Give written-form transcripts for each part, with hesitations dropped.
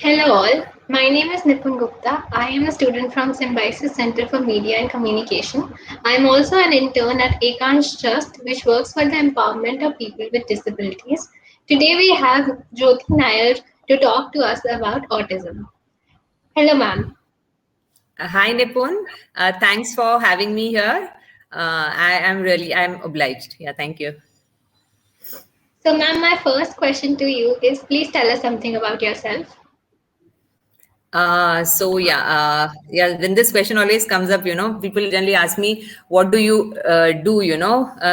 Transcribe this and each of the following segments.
Hello all, my name is Nipun Gupta. I am a student from Symbiosis Center for Media and Communication. I am also an intern at Ekans Trust, which works for the empowerment of people with disabilities. Today we have Jyoti Nair to talk to us about autism. Hello ma'am. Hi, Nipun. Thanks for having me here. I'm obliged. Yeah, thank you. So ma'am, my first question to you is please tell us something about yourself. When this question always comes up, people generally ask me, what do you do,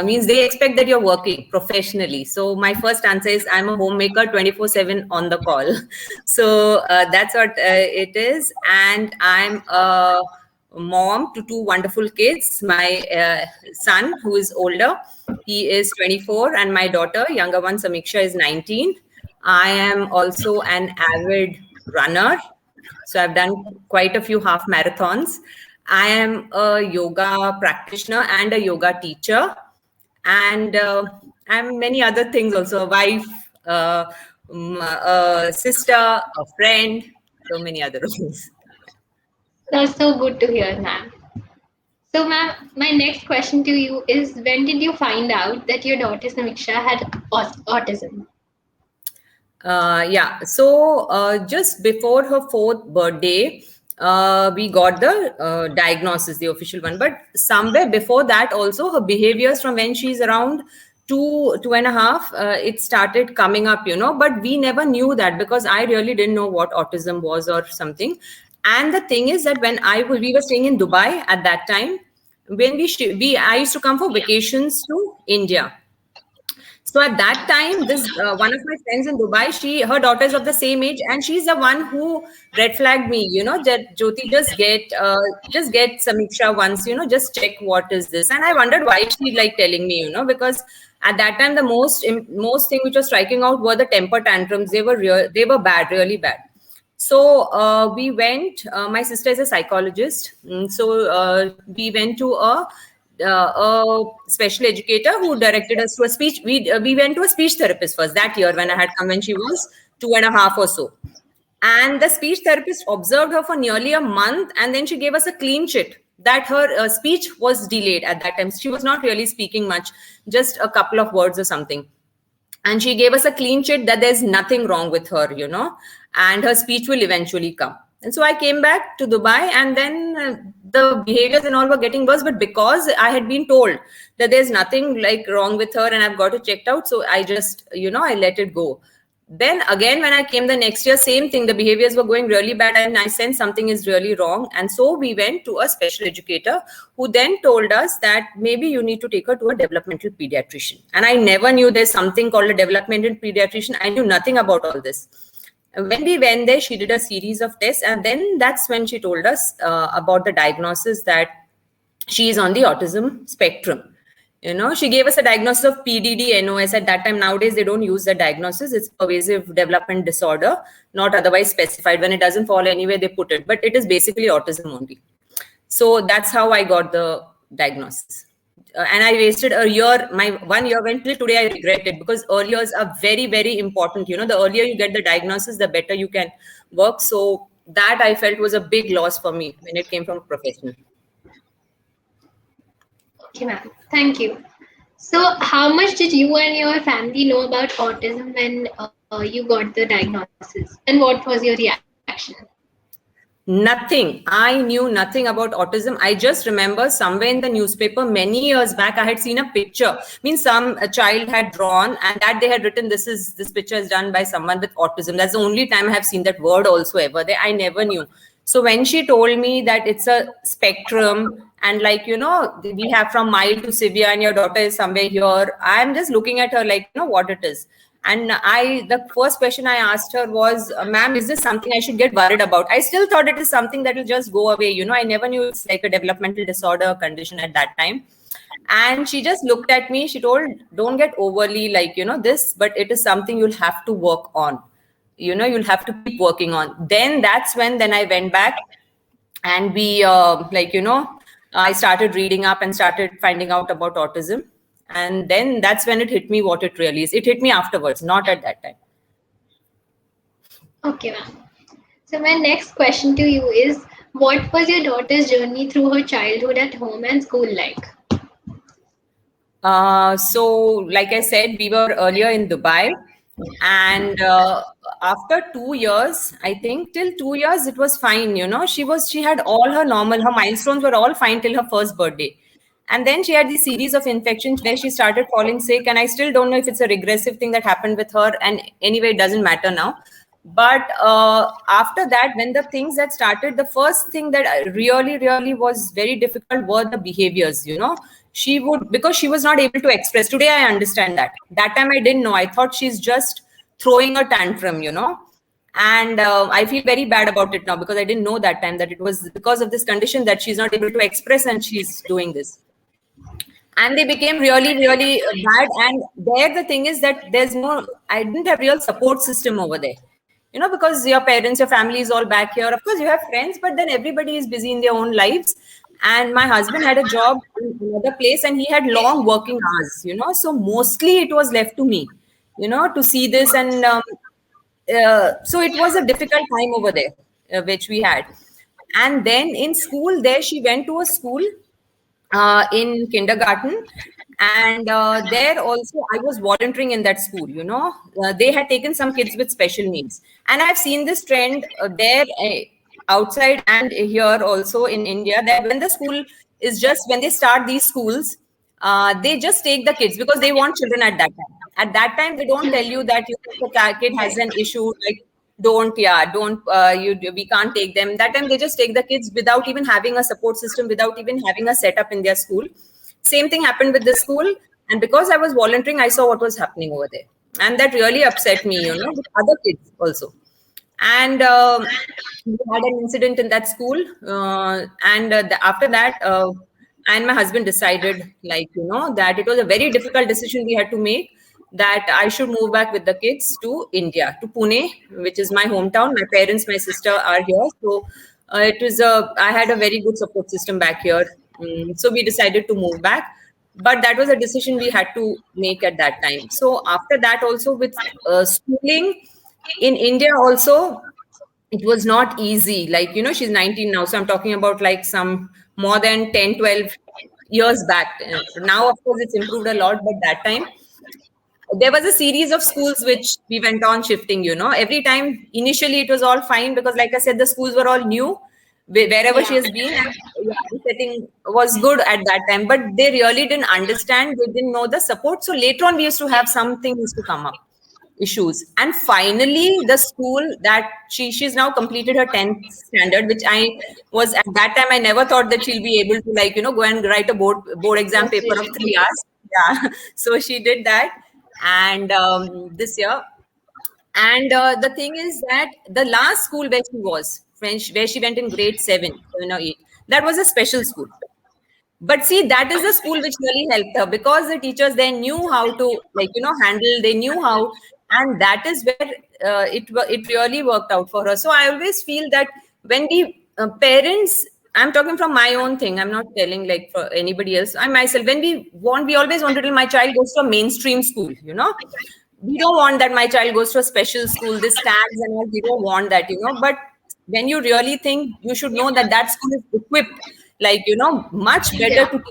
means they expect that you're working professionally. So my first answer is I'm a homemaker 24/7 on the call. So that's what it is. And I'm a mom to two wonderful kids. My son, who is older, he is 24, and my daughter, younger one, Samiksha, is 19. I am also an avid runner, so I've done quite a few half marathons. I am a yoga practitioner and a yoga teacher. And I'm many other things also, a wife, a sister, a friend, so many other roles. That's so good to hear, ma'am. So ma'am, my next question to you is when did you find out that your daughter Samiksha had autism? Just before her fourth birthday, we got the diagnosis, the official one. But somewhere before that, also her behaviors from when she's around 2.5, it started coming up, But we never knew that because I really didn't know what autism was or something. And the thing is that we were staying in Dubai at that time. When I used to come for vacations to India. So at that time, this one of my friends in Dubai, her daughter is of the same age, and she's the one who red flagged me. That Jyoti, just get Samiksha once. Just check what is this. And I wondered why she like telling me. Because at that time the most thing which was striking out were the temper tantrums. They were bad, really bad. So we went. My sister is a psychologist, we went to a special educator who directed us to a speech. We went to a speech therapist first that year when I had come when she was 2.5 or so. And the speech therapist observed her for nearly a month, and then she gave us a clean sheet that her speech was delayed at that time. She was not really speaking much, just a couple of words or something. And she gave us a clean sheet that there's nothing wrong with her, and her speech will eventually come. And so I came back to Dubai, and then the behaviors and all were getting worse. But because I had been told that there's nothing like wrong with her and I've got it checked out, so I just, I let it go. Then again, when I came the next year, same thing, the behaviors were going really bad and I sensed something is really wrong. And so we went to a special educator who then told us that maybe you need to take her to a developmental pediatrician. And I never knew there's something called a developmental pediatrician. I knew nothing about all this. When we went there, she did a series of tests, and then that's when she told us about the diagnosis that she is on the autism spectrum. She gave us a diagnosis of PDD-NOS at that time. Nowadays, they don't use the diagnosis. It's pervasive development disorder, not otherwise specified. When it doesn't fall anywhere, they put it. But it is basically autism only. So that's how I got the diagnosis. And I wasted a year. My 1 year went till today. I regret it because early years are very, very important. The earlier you get the diagnosis, the better you can work. So that I felt was a big loss for me when it came from a professional. Okay, ma'am. Thank you. So, how much did you and your family know about autism when you got the diagnosis, and what was your reaction? Nothing. I knew nothing about autism. I just remember somewhere in the newspaper many years back, I had seen a picture. A child had drawn, and that they had written, this picture is done by someone with autism. That's the only time I have seen that word also ever there. I never knew. So when she told me that it's a spectrum, and we have from mild to severe, and your daughter is somewhere here, I'm just looking at her like, what it is. And the first question I asked her was, ma'am, is this something I should get worried about? I still thought it is something that will just go away. I never knew it's like a developmental disorder condition at that time. And she just looked at me. She told, don't get overly this, but it is something you'll have to work on. You'll have to keep working on. Then I went back and I started reading up and started finding out about autism. And then that's when it hit me what it really is. It hit me afterwards, not at that time. Okay, ma'am. So my next question to you is, what was your daughter's journey through her childhood at home and school like? So, like I said, we were earlier in Dubai, and after 2 years, I think till 2 years it was fine. She had all her milestones were all fine till her first birthday, and then she had this series of infections where she started falling sick, and I still don't know if it's a regressive thing that happened with her. And anyway, it doesn't matter now. But after that, when the things that started, the first thing that really was very difficult were the behaviors. She would, because she was not able to express. Today I understand that time I didn't know. I thought she's just throwing a tantrum. And I feel very bad about it now, because I didn't know that time that it was because of this condition that she's not able to express and she's doing this. And they became really bad. And there the thing is that I didn't have real support system over there, because your parents, your family is all back here. Of course you have friends, but then everybody is busy in their own lives. And my husband had a job in another place, and he had long working hours, so mostly it was left to me, to see this. And so it was a difficult time over there, which we had. And then in school, there she went to a school in kindergarten. And there also I was volunteering in that school. They had taken some kids with special needs, and I've seen this trend there, outside and here also in India, that when the school is just, when they start these schools, they just take the kids because they want children at that time. At that time they don't tell you that if a kid has an issue, like, don't we can't take them. That time they just take the kids without even having a support system, without even having a setup in their school. Same thing happened with the school. And because I was volunteering, I saw what was happening over there, and that really upset me, with other kids also. And we had an incident in that school, and after that, and my husband decided, that it was a very difficult decision we had to make, that I should move back with the kids to India, to Pune, which is my hometown. My parents, my sister are here. So I had a very good support system back here. So we decided to move back. But that was a decision we had to make at that time. So after that also, with schooling in India also, it was not easy. She's 19 now. So I'm talking about like some more than 10, 12 years back. Now, of course, it's improved a lot. But that time, there was a series of schools which we went on shifting. Every time, initially it was all fine, because like I said, the schools were all new wherever she has been, and the setting was good at that time. But they really didn't understand, they didn't know the support. So later on we used to have something used to come up, issues. And finally the school that she's now completed her 10th standard, which I was, at that time I never thought that she'll be able to go and write a board exam paper of 3 hours. Yeah. So she did that. And this year, and the thing is that the last school where she was, where she went in grade 7 or 8, that was a special school. But see, that is the school which really helped her, because the teachers, they knew how to handle, they knew how, and that is where it really worked out for her. So I always feel that when we parents, I'm talking from my own thing, I'm not telling like for anybody else, I myself, when we always wanted till my child goes to a mainstream school. We don't want that my child goes to a special school, this tags and all, we don't want that. But when you really think, you should know that that school is equipped much better to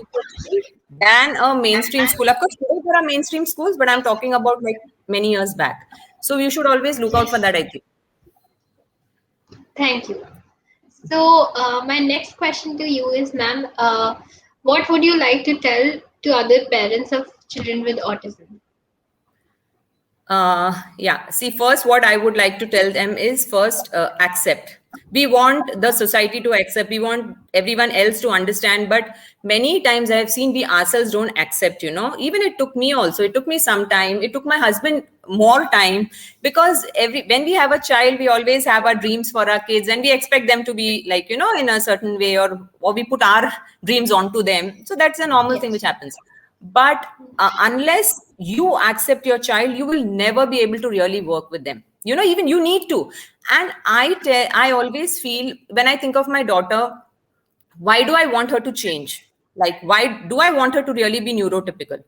teach than a mainstream school. Of course, today there are mainstream schools, but I'm talking about like many years back. So you should always look out for that, I think. Thank you. So my next question to you is, ma'am, what would you like to tell to other parents of children with autism? See, first, what I would like to tell them is, first, accept. We want the society to accept, we want everyone else to understand, but many times I have seen we ourselves don't accept. Even it took me also, it took me some time, it took my husband more time, because when we have a child, we always have our dreams for our kids, and we expect them to be in a certain way, or we put our dreams onto them. So that's a normal thing which happens. But unless you accept your child, you will never be able to really work with them. Even you need to. And I always feel, when I think of my daughter, why do I want her to change? Why do I want her to really be neurotypical?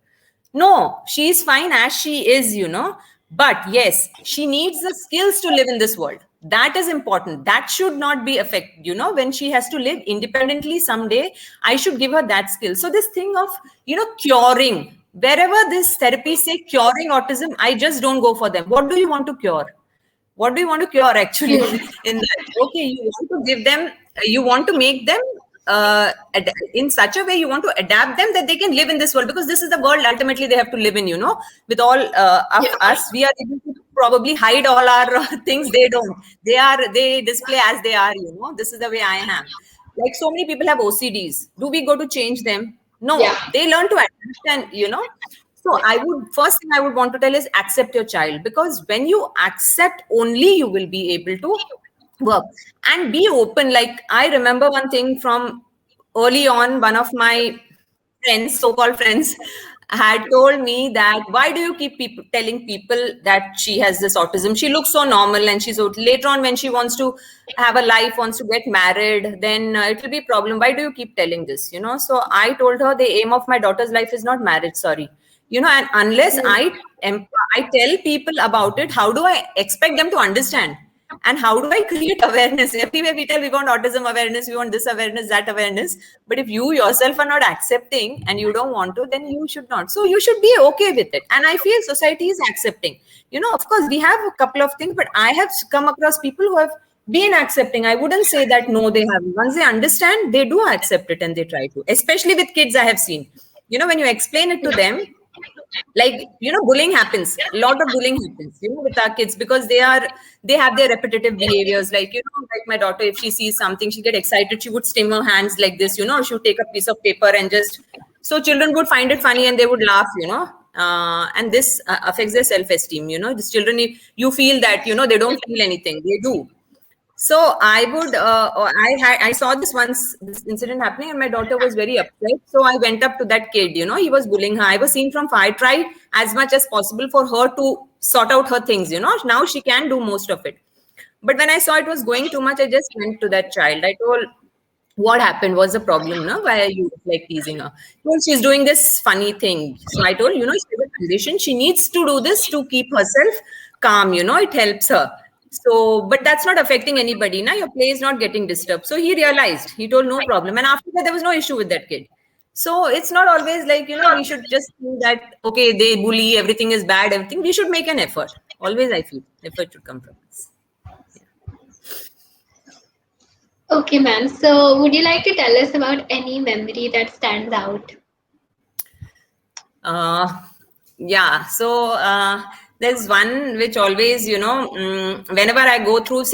No, she is fine as she is, But yes, she needs the skills to live in this world. That is important. That should not be affected. When she has to live independently someday, I should give her that skill. So this thing of, curing, wherever this therapies say curing autism, I just don't go for them. What do you want to cure? What do you want to cure actually in that? Okay, you want to give them, you want to make them in such a way, you want to adapt them that they can live in this world, because this is the world ultimately they have to live in. With all of us, we are able to probably hide all our things. They don't. They display as they are. This is the way I am. Like so many people have OCDs. Do we go to change them? No, they learn to adapt, and so first thing I would want to tell is accept your child, because when you accept, only you will be able to work and be open. Like I remember one thing from early on, one of my friends, so-called friends, had told me that, why do you keep telling people that she has this autism? She looks so normal, and later on when she wants to have a life, wants to get married, then it will be a problem. Why do you keep telling this? So I told her, the aim of my daughter's life is not marriage, sorry. And unless I tell people about it, how do I expect them to understand? And how do I create awareness? Everywhere we tell we want autism awareness, we want this awareness, that awareness. But if you yourself are not accepting and you don't want to, then you should not. So you should be okay with it. And I feel society is accepting. Of course, we have a couple of things, but I have come across people who have been accepting. I wouldn't say that no, they haven't. Once they understand, they do accept it and they try to. Especially with kids, I have seen. When you explain it to them, like bullying happens, a lot of bullying happens with our kids, because they have their repetitive behaviors. Like like my daughter, if she sees something, she get excited, she would stim her hands like this, she would take a piece of paper and just, so children would find it funny and they would laugh, and this affects their self-esteem. These children, if you feel that they don't feel anything, they do. So I would, I saw this incident happening, and my daughter was very upset. So I went up to that kid, he was bullying her. I was seeing from far. I tried as much as possible for her to sort out her things, Now she can do most of it. But when I saw it was going too much, I just went to that child. I told, what happened? What's the problem? No? Why are you like teasing her? Well, she's doing this funny thing. So I told, she has a condition. She needs to do this to keep herself calm, it helps her. So, but that's not affecting anybody. Now your play is not getting disturbed. So he realized, he told no problem. And after that, there was no issue with that kid. So it's not always like, we should just think that, okay, they bully, everything is bad, everything. We should make an effort. Always, I feel, effort should come from us. Yeah. Okay, ma'am. So would you like to tell us about any memory that stands out? Yeah. So, there's one which always, whenever I go through,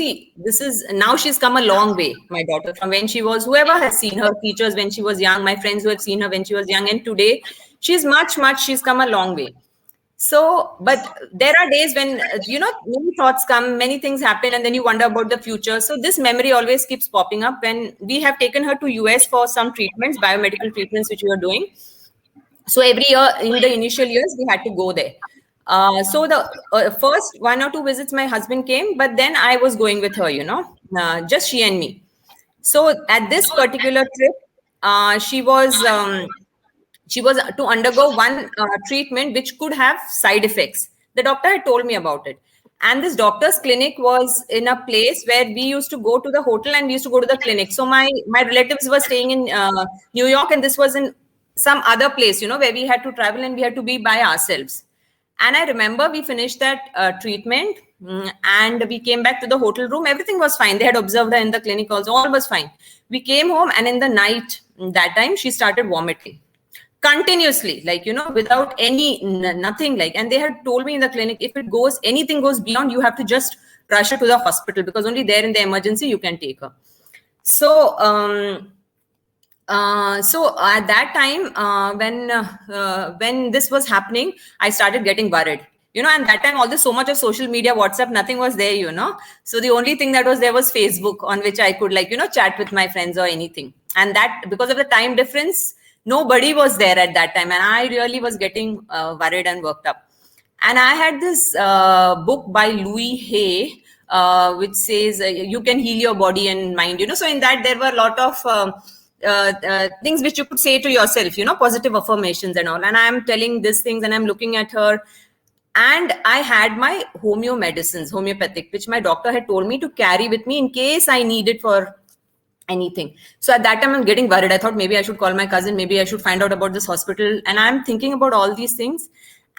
now she's come a long way, my daughter, from when she was, whoever has seen her, teachers when she was young, my friends who have seen her when she was young, and today she's she's come a long way. So, but there are days when, many thoughts come, many things happen, and then you wonder about the future. So this memory always keeps popping up when we have taken her to US for some treatments, biomedical treatments, which we are doing. So every year, in the initial years, we had to go there. So the first 1 or 2 visits, my husband came, but then I was going with her, just she and me. So at this particular trip, she was to undergo one treatment which could have side effects. The doctor had told me about it. And this doctor's clinic was in a place where we used to go to the hotel and we used to go to the clinic. So my relatives were staying in New York, and this was in some other place, where we had to travel and we had to be by ourselves. And I remember we finished that treatment and we came back to the hotel room. Everything was fine. They had observed her in the clinic also. All was fine. We came home, and in the night, that time, she started vomiting continuously, like, without nothing like. And they had told me in the clinic, if anything goes beyond, you have to just rush her to the hospital, because only there in the emergency you can take her. So, so at that time, when this was happening, I started getting worried, and that time, so much of social media, WhatsApp, nothing was there, So the only thing that was there was Facebook, on which I could chat with my friends or anything. And that, because of the time difference, nobody was there at that time. And I really was getting worried and worked up. And I had this book by Louis Hay, which says you can heal your body and mind, So in that, there were a lot of things which you could say to yourself, positive affirmations and all. And I'm telling these things, and I'm looking at her. And I had my homeopathic, which my doctor had told me to carry with me in case I need it for anything. So at that time, I'm getting worried. I thought maybe I should call my cousin, maybe I should find out about this hospital. And I'm thinking about all these things.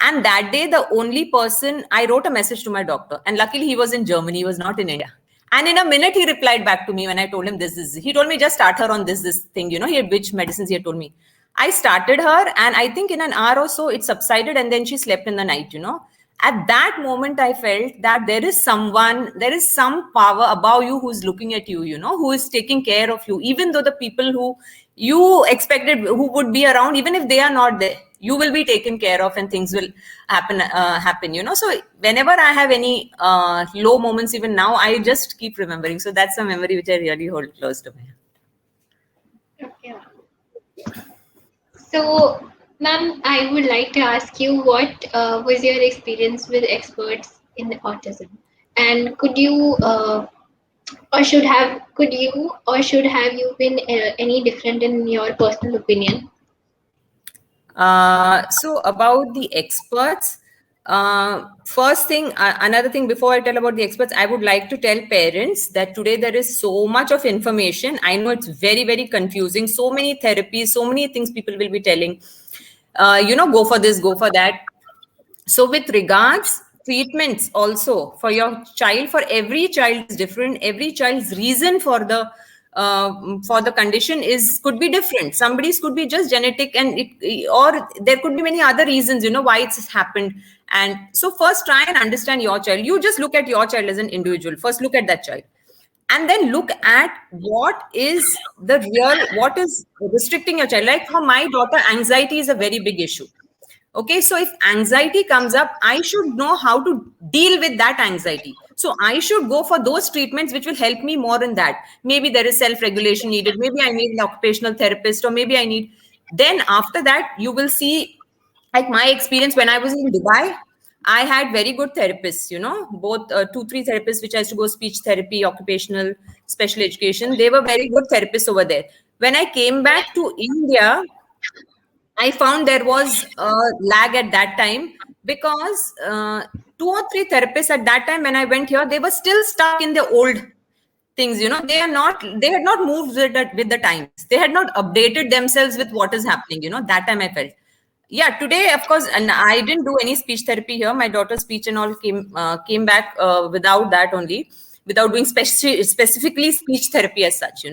And that day, the only person, I wrote a message to my doctor. And luckily, he was in Germany, he was not in India. And in a minute, he replied back to me when I told him this. He told me, just start her on this thing, which medicines he had told me. I started her, and I think in an hour or so, it subsided, and then she slept in the night. At that moment, I felt that there is some power above you who's looking at you, who is taking care of you, even though the people who you expected who would be around, even if they are not there, you will be taken care of and things will happen. So whenever I have any low moments, even now, I just keep remembering. So that's a memory which I really hold close to me. Okay. So, ma'am, I would like to ask you what was your experience with experts in autism, and could you should have you been any different in your personal opinion? So about the experts, first thing, another thing before I tell about the experts, I would like to tell parents that today there is so much of information. I know it's very, very confusing. So many therapies, so many things people will be telling, go for this, go for that. So with regards treatments also for your child, for every child is different. Every child's reason for the condition could be different. Somebody's could be just genetic, and or there could be many other reasons, why it's happened. And so first try and understand your child. You just look at your child as an individual. First look at that child. And then look at what is restricting your child. Like for my daughter, anxiety is a very big issue. Okay, so if anxiety comes up, I should know how to deal with that anxiety. So I should go for those treatments which will help me more in that. Maybe there is self-regulation needed. Maybe I need an occupational therapist, or maybe I need. Then after that, you will see, like my experience when I was in Dubai, I had very good therapists, both 2-3 therapists, which I used to go speech therapy, occupational, special education. They were very good therapists over there. When I came back to India, I found there was a lag at that time because 2 or 3 therapists at that time when I went here, they were still stuck in the old things. They had not moved with the times. They had not updated themselves with what is happening. That time I felt. Yeah, today, of course, and I didn't do any speech therapy here. My daughter's speech and all came back without that only, without doing specifically speech therapy as such.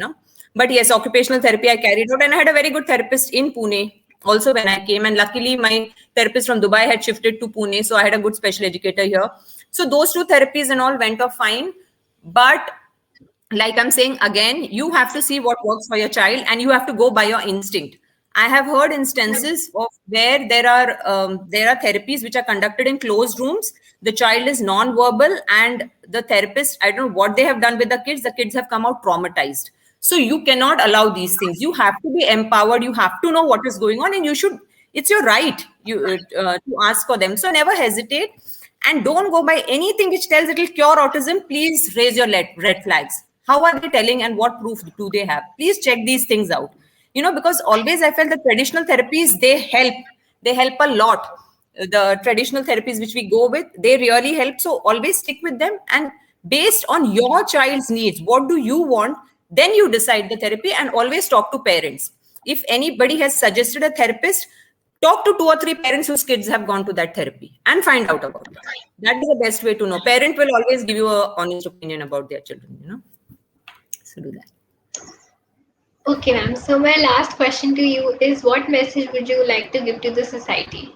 But yes, occupational therapy I carried out, and I had a very good therapist in Pune also when I came. And luckily, my therapist from Dubai had shifted to Pune, so I had a good special educator here. So those 2 therapies and all went off fine. But like I'm saying again, you have to see what works for your child, and you have to go by your instinct. I have heard instances of where there are therapies which are conducted in closed rooms. The child is non-verbal, and the therapist, I don't know what they have done with the kids. The kids have come out traumatized. So you cannot allow these things. You have to be empowered. You have to know what is going on, and you should. It's your right to ask for them. So never hesitate, and don't go by anything which tells it will cure autism. Please raise your red flags. How are they telling, and what proof do they have? Please check these things out. Because always I felt the traditional therapies, they help a lot. The traditional therapies which we go with, they really help. So always stick with them, and based on your child's needs, what do you want? Then you decide the therapy, and always talk to parents. If anybody has suggested a therapist, talk to 2 or 3 parents whose kids have gone to that therapy and find out about it. That is the best way to know. Parent will always give you an honest opinion about their children, So do that. Okay, ma'am. So my last question to you is, what message would you like to give to the society?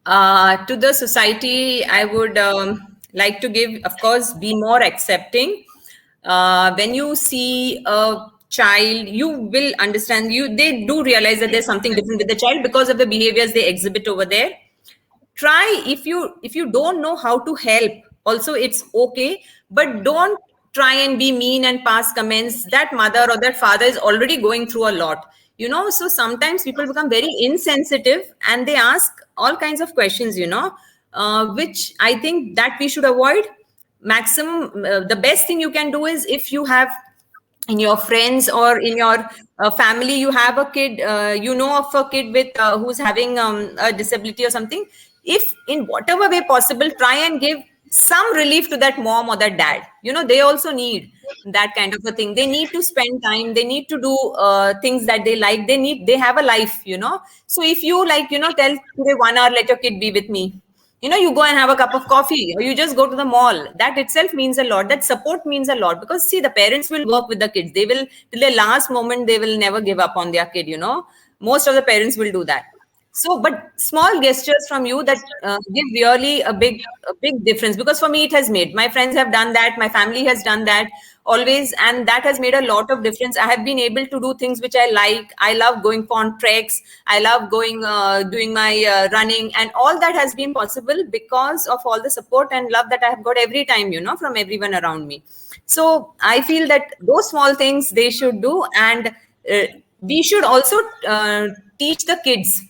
To the society, I would like to give, of course, be more accepting. When you see a child, you will understand. They do realize that there's something different with the child because of the behaviors they exhibit over there. Try, if you don't know how to help, also it's okay, but don't try and be mean and pass comments. That mother or that father is already going through a lot. So sometimes people become very insensitive, and they ask all kinds of questions, which I think that we should avoid. Maximum, the best thing you can do is, if you have in your friends or in your family, you have a kid, of a kid with who's having a disability or something, if in whatever way possible, try and give some relief to that mom or that dad. They also need that kind of a thing. They need to spend time, they need to do things that they like, they have a life. So if you, like, tell today 1 hour, let your kid be with me, you go and have a cup of coffee, or you just go to the mall, that itself means a lot. That support means a lot, because see, the parents will work with the kids, they will, till the last moment, they will never give up on their kid. Most of the parents will do that. So, but small gestures from you that give really a big difference, because for me it has made. My friends have done that, my family has done that always, and that has made a lot of difference. I have been able to do things which I like. I love going on treks. I love going, doing my running, and all that has been possible because of all the support and love that I have got every time, from everyone around me. So I feel that those small things they should do, and we should also teach the kids,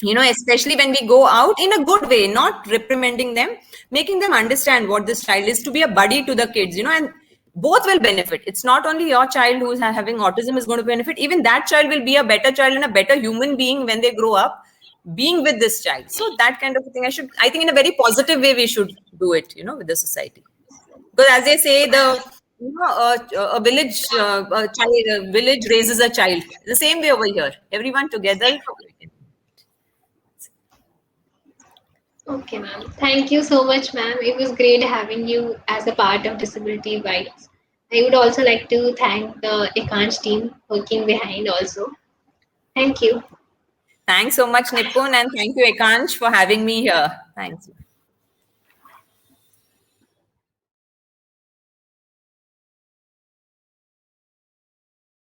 especially when we go out, in a good way, not reprimanding them, making them understand what this child is, to be a buddy to the kids, and both will benefit. It's not only your child who's having autism is going to benefit, even that child will be a better child and a better human being when they grow up being with this child. So that kind of a thing, I think in a very positive way, we should do it, with the society. Because as they say, a village, a village raises a child. The same way over here, everyone together. Okay, ma'am. Thank you so much, ma'am. It was great having you as a part of Disability Bites. I would also like to thank the Ekansh team working behind also. Thank you. Thanks so much, Nipun, and thank you, Ekansh, for having me here. Thanks.